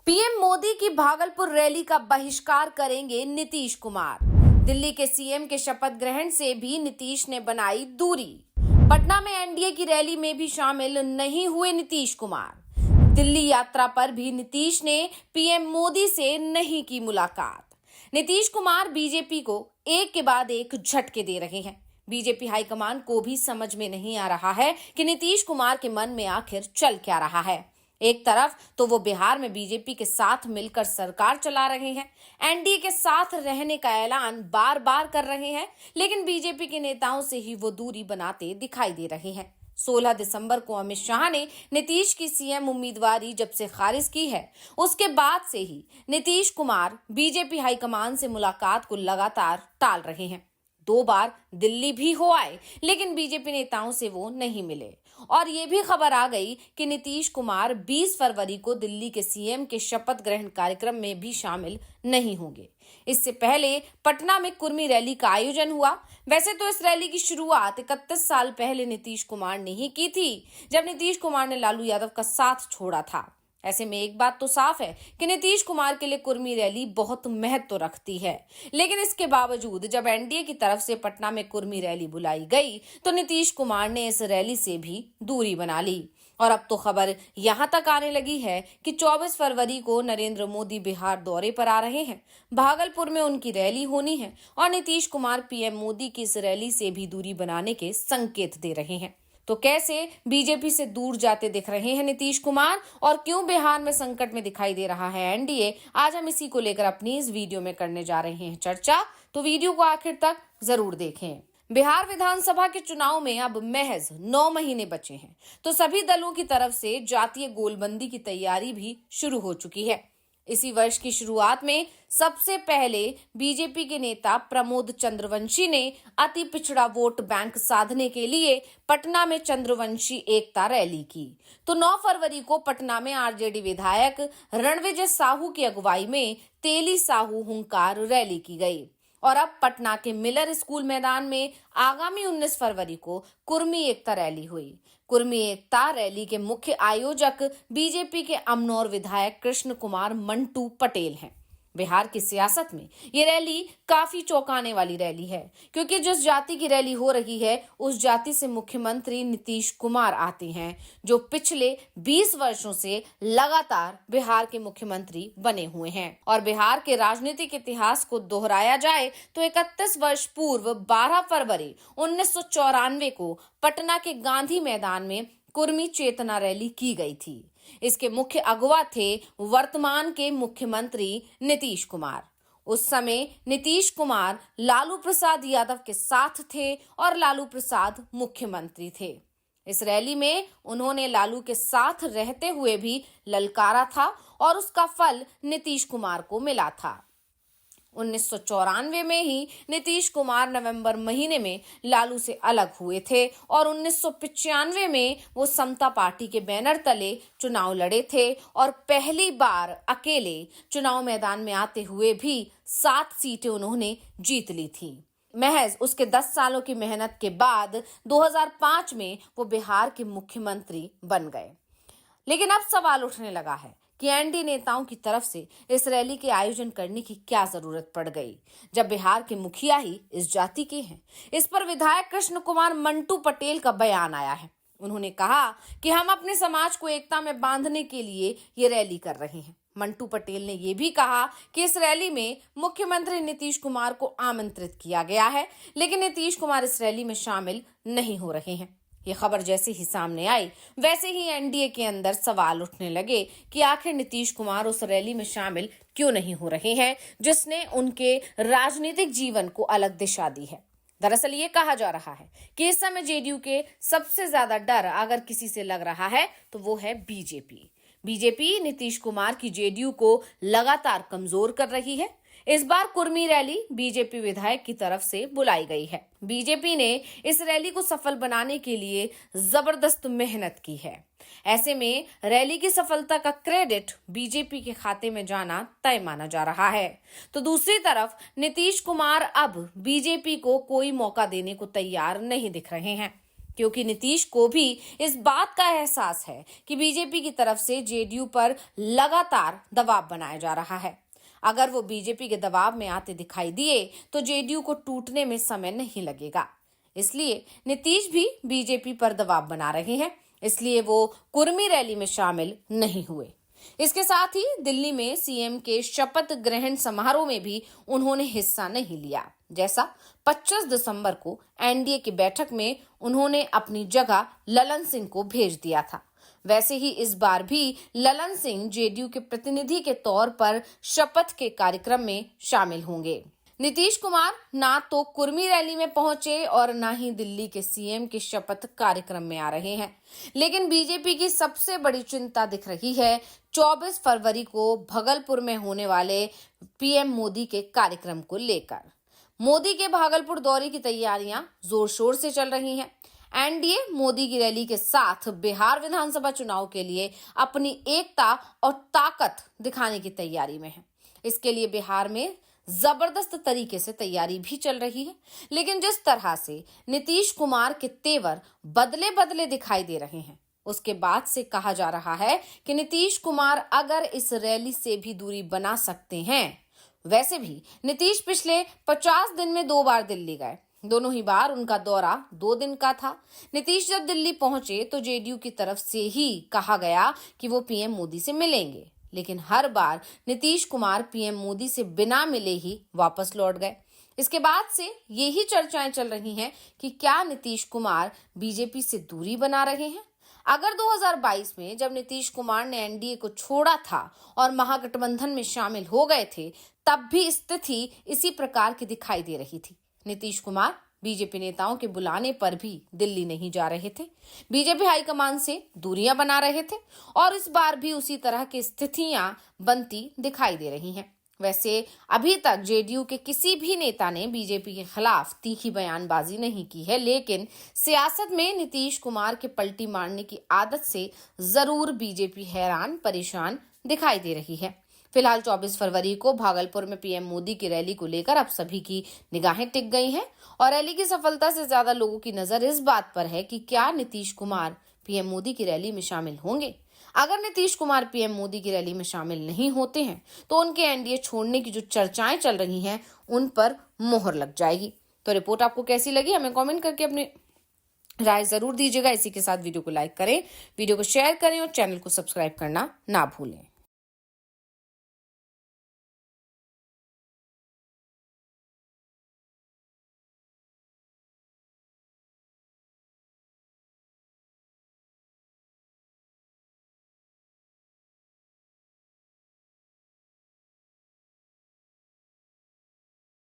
PM Modi की Bhagalpur rally का बहिष्कार करेंगे नीतीश कुमार। दिल्ली के सीएम के शपथ ग्रहण से भी नीतीश ने बनाई दूरी। पटना में एनडीए की रैली में भी शामिल नहीं हुए नीतीश कुमार। दिल्ली यात्रा पर भी नीतीश ने पीएम मोदी से नहीं की मुलाकात। नीतीश कुमार बीजेपी को एक के बाद एक झटके दे रहे हैं। बीजेपी हाईकमान को भी समझ में नहीं आ रहा है कि नीतीश कुमार के मन में आखिर चल क्या रहा है। एक तरफ तो वो बिहार में बीजेपी के साथ मिलकर सरकार चला रहे हैं, एनडीए के साथ रहने का ऐलान बार बार कर रहे हैं, लेकिन बीजेपी के नेताओं से ही वो दूरी बनाते दिखाई दे रहे हैं। 16 दिसंबर को अमित शाह ने नीतीश की सीएम उम्मीदवारी जब से खारिज की है, उसके बाद से ही नीतीश कुमार बीजेपी हाईकमान से मुलाकात को लगातार टाल रहे हैं। 2 बार दिल्ली भी हो आए, लेकिन बीजेपी नेताओं से वो नहीं मिले। और ये भी खबर आ गई कि नीतीश कुमार 20 फरवरी को दिल्ली के सीएम के शपथ ग्रहण कार्यक्रम में भी शामिल नहीं होंगे। इससे पहले पटना में कुर्मी रैली का आयोजन हुआ। वैसे तो इस रैली की शुरुआत 31 साल पहले नीतीश कुमार ने ही की थी, जब नीतीश कुमार ने लालू यादव का साथ छोड़ा था। ऐसे में एक बात तो साफ है कि नीतीश कुमार के लिए कुर्मी रैली बहुत महत्व रखती है, लेकिन इसके बावजूद जब एनडीए की तरफ से पटना में कुर्मी रैली बुलाई गई तो नीतीश कुमार ने इस रैली से भी दूरी बना ली। और अब तो खबर यहां तक आने लगी है कि 24 फरवरी को नरेंद्र मोदी बिहार दौरे पर आ रहे हैं। भागलपुर में उनकी रैली होनी है और नीतीश कुमार पीएम मोदी की इस रैली से भी दूरी बनाने के संकेत दे रहे हैं। तो कैसे बीजेपी से दूर जाते दिख रहे हैं नीतीश कुमार और क्यों बिहार में संकट में दिखाई दे रहा है एनडीए, आज हम इसी को लेकर अपनी इस वीडियो में करने जा रहे हैं चर्चा। तो वीडियो को आखिर तक जरूर देखें। बिहार विधानसभा के चुनाव में अब महज 9 महीने बचे हैं, तो सभी दलों की तरफ से जातीय गोलबंदी की तैयारी भी शुरू हो चुकी है। इसी वर्ष की शुरुआत में सबसे पहले बीजेपी के नेता प्रमोद चंद्रवंशी ने अति पिछड़ा वोट बैंक साधने के लिए पटना में चंद्रवंशी एकता रैली की। तो 9 फरवरी को पटना में आरजेडी विधायक रणविजय साहू की अगुवाई में तेली साहू हुंकार रैली की गई। और अब पटना के मिलर स्कूल मैदान में आगामी 19 फरवरी को कुर्मी एकता रैली हुई। कुर्मी एकता रैली के मुख्य आयोजक बीजेपी के अमनौर विधायक कृष्ण कुमार मंटू पटेल हैं। बिहार की सियासत में ये रैली काफी चौंकाने वाली रैली है, क्योंकि जिस जाति की रैली हो रही है उस जाति से मुख्यमंत्री नीतीश कुमार आते हैं, जो पिछले 20 वर्षों से लगातार बिहार के मुख्यमंत्री बने हुए हैं। और बिहार के राजनीतिक इतिहास को दोहराया जाए तो 31 वर्ष पूर्व 12 फरवरी 1994 को पटना के गांधी मैदान में कुर्मी चेतना रैली की गई थी। इसके मुख्य अगुवा थे वर्तमान के मुख्यमंत्री नीतीश कुमार। उस समय नीतीश कुमार लालू प्रसाद यादव के साथ थे और लालू प्रसाद मुख्यमंत्री थे। इस रैली में उन्होंने लालू के साथ रहते हुए भी ललकारा था और उसका फल नीतीश कुमार को मिला था। 1994 में ही नीतीश कुमार नवंबर महीने में लालू से अलग हुए थे और 1995 में वो समता पार्टी के बैनर तले चुनाव लड़े थे और पहली बार अकेले चुनाव मैदान में आते हुए भी 7 सीटें उन्होंने जीत ली थी। महज उसके 10 सालों की मेहनत के बाद 2005 में वो बिहार के मुख्यमंत्री बन गए। लेकिन अब सवाल उठने लगा है कि एनडीए नेताओं की तरफ से इस रैली के आयोजन करने की क्या जरूरत पड़ गई, जब बिहार के मुखिया ही इस जाति के हैं। इस पर विधायक कृष्ण कुमार मंटू पटेल का बयान आया है। उन्होंने कहा कि हम अपने समाज को एकता में बांधने के लिए ये रैली कर रहे हैं। मंटू पटेल ने यह भी कहा कि इस रैली में मुख्यमंत्री नीतीश कुमार को आमंत्रित किया गया है, लेकिन नीतीश कुमार इस रैली में शामिल नहीं हो रहे हैं। ये खबर जैसे ही सामने आई, वैसे ही एनडीए के अंदर सवाल उठने लगे कि आखिर नीतीश कुमार उस रैली में शामिल क्यों नहीं हो रहे हैं, जिसने उनके राजनीतिक जीवन को अलग दिशा दी है। दरअसल ये कहा जा रहा है कि इस समय जेडीयू के सबसे ज्यादा डर अगर किसी से लग रहा है तो वो है बीजेपी। बीजेपी नीतीश कुमार की जेडीयू को लगातार कमजोर कर रही है। इस बार कुर्मी रैली बीजेपी विधायक की तरफ से बुलाई गई है। बीजेपी ने इस रैली को सफल बनाने के लिए जबरदस्त मेहनत की है। ऐसे में रैली की सफलता का क्रेडिट बीजेपी के खाते में जाना तय माना जा रहा है। तो दूसरी तरफ नीतीश कुमार अब बीजेपी को कोई मौका देने को तैयार नहीं दिख रहे हैं। क्योंकि नीतीश को भी इस बात का एहसास है कि बीजेपी की तरफ से जेडीयू पर लगातार दबाव बनाया जा रहा है। अगर वो बीजेपी के दबाव में आते दिखाई दिए तो जेडीयू को टूटने में समय नहीं लगेगा। इसलिए नीतीश भी बीजेपी पर दबाव बना रहे हैं, इसलिए वो कुर्मी रैली में शामिल नहीं हुए। इसके साथ ही दिल्ली में सीएम के शपथ ग्रहण समारोह में भी उन्होंने हिस्सा नहीं लिया। जैसा 25 दिसंबर को एनडीए की बैठक में उन्होंने अपनी जगह ललन सिंह को भेज दिया था, वैसे ही इस बार भी ललन सिंह जेडीयू के प्रतिनिधि के तौर पर शपथ के कार्यक्रम में शामिल होंगे। नीतीश कुमार ना तो कुर्मी रैली में पहुंचे और ना ही दिल्ली के सीएम के शपथ कार्यक्रम में आ रहे हैं। लेकिन बीजेपी की सबसे बड़ी चिंता दिख रही है 24 फरवरी को भागलपुर में होने वाले पीएम मोदी के कार्यक्रम को लेकर। मोदी के भागलपुर दौरे की तैयारियां जोर शोर से चल रही हैं। एनडीए मोदी की रैली के साथ बिहार विधानसभा चुनाव के लिए अपनी एकता और ताकत दिखाने की तैयारी में है। इसके लिए बिहार में जबरदस्त तरीके से तैयारी भी चल रही है। लेकिन जिस तरह से नीतीश कुमार के तेवर बदले बदले दिखाई दे रहे हैं, उसके बाद से कहा जा रहा है कि नीतीश कुमार अगर इस रैली से भी दूरी बना सकते हैं। वैसे भी नीतीश पिछले 50 दिन में 2 बार दिल्ली गए। दोनों ही बार उनका दौरा 2 दिन का था। नीतीश जब दिल्ली पहुंचे तो जेडीयू की तरफ से ही कहा गया कि वो पीएम मोदी से मिलेंगे, लेकिन हर बार नीतीश कुमार पीएम मोदी से बिना मिले ही वापस लौट गए। इसके बाद से यही चर्चाएं चल रही हैं कि क्या नीतीश कुमार बीजेपी से दूरी बना रहे हैं। अगर 2022 में जब नीतीश कुमार ने एनडीए को छोड़ा था और महागठबंधन में शामिल हो गए थे, तब भी स्थिति इसी प्रकार की दिखाई दे रही थी। नीतीश कुमार बीजेपी नेताओं के बुलाने पर भी दिल्ली नहीं जा रहे थे, बीजेपी हाईकमान से दूरियां बना रहे थे और इस बार भी उसी तरह की स्थितियां बनती दिखाई दे रही हैं। वैसे अभी तक जेडीयू के किसी भी नेता ने बीजेपी के खिलाफ तीखी बयानबाजी नहीं की है, लेकिन सियासत में नीतीश कुमार के पलटी मारने की आदत से जरूर बीजेपी हैरान परेशान दिखाई दे रही है। फिलहाल 24 फरवरी को भागलपुर में पीएम मोदी की रैली को लेकर अब सभी की निगाहें टिक गई हैं और रैली की सफलता से ज्यादा लोगों की नजर इस बात पर है कि क्या नीतीश कुमार पीएम मोदी की रैली में शामिल होंगे। अगर नीतीश कुमार पीएम मोदी की रैली में शामिल नहीं होते हैं तो उनके एनडीए छोड़ने की जो चर्चाएं चल रही हैं उन पर मोहर लग जाएगी। तो रिपोर्ट आपको कैसी लगी, हमें कमेंट करके अपनी राय जरूर दीजिएगा। इसी के साथ वीडियो को लाइक करें, वीडियो को शेयर करें और चैनल को सब्सक्राइब करना ना भूलें।